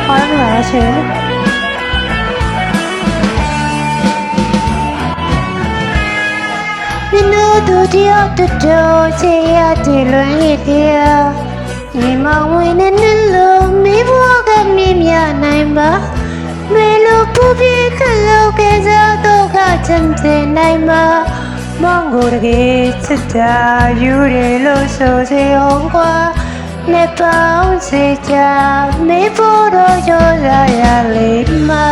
ခေါ်ရမှာရှင်မင်းတို့တရားတော်ချေရတဲ့လွန်ရည်တရားညီမဝင်နေလို့မိဘကမြင်မြနိုင်ပါမေလိုပူပြေခလောက်ကစားတော့ကချမ်းစင်နိုင်မှာမောင်ကိုတကယ်ချစ်တာယူရလို့ဆိုစေအောင်ကွာနေပေါင်းစေချာမေဖို့တော့ကြောစားရလေမှာ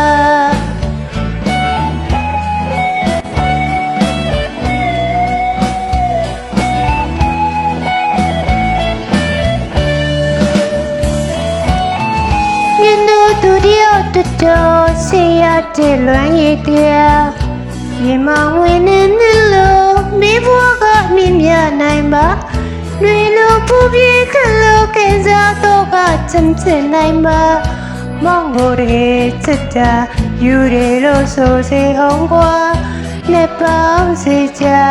သူတယောက်တော်ဆေးရတဲ့လွမ်းရည်တရားမြေမောင်ဝင်နေလို့မိဘကမြင်မြနိုင်ပါတွေလိုပူပြေခလို့ကစားတော့ကချမ်းချင်နိုင်ပါမောင်ကိုတကယ်ချစ်တာယူရလို့ဆိုစေအောင်ကွာနေပေါင်းစေချာ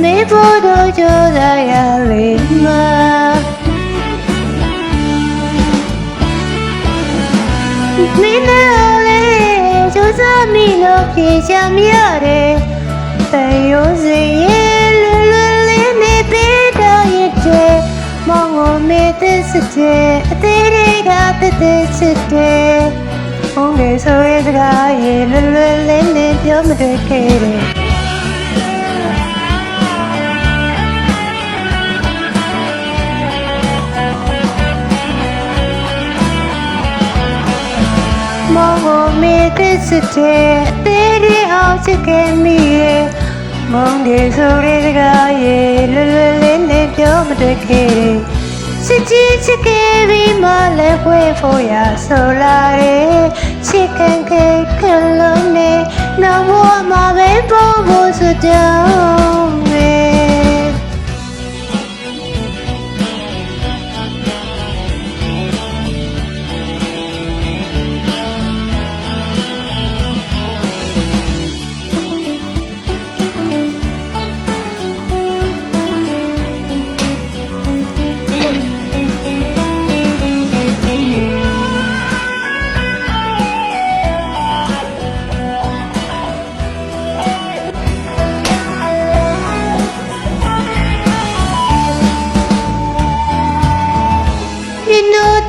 မိဘတို့ကြိုးစားရလေမှာမင်းတို့လေးကြိုးစားမိလို့ပြေချမရတယ်တရိုးစီရဲ့လွယ်လွယ်လေးနဲ့ပေးတော့ရတဲ့မောင်ကိုမေ့တဲ့စတဲ့အသေးတွေကတဲ့ချစ်တဲ့ဘုံလေးဆိုရစကားရဲ့လွယ်လွယ်လေးနဲ့ပြောမတွေ့ခဲ့တဲ့မောင်ကိုမေ့တဲ့စတဲ့အသေးတွေအောင်ချစ်ခဲ့မိရဲ့မောင်လေးဆိုရစကားရဲ့လွယ်လွယ်လေးနဲ့ပြောမတွေ့ခဲ့တဲ့ချစ်ချစ်ခဲ့ပြီးမှလည်းဝဲဖို့ရဆိုလာတဲ့ချစ်ကန်ခဲ့ခလုံးနဲ့နောက်ဘဝမှာပဲပေါ်ဖို့စတောင်းမယ်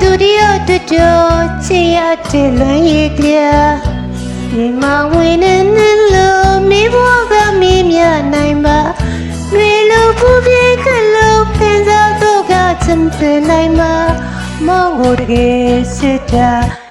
သူတယောက်တော်ချေရတဲ့လွမ်းရည်တရားညီမဝင်နေလို့မိဘကမြင်မြနိုင်ပါတွေလိုပူပြေခလို့ပင်စားတော့ကချမ်းစင်နိုင်မှာမောင်ကိုတကယ်စစ်တာ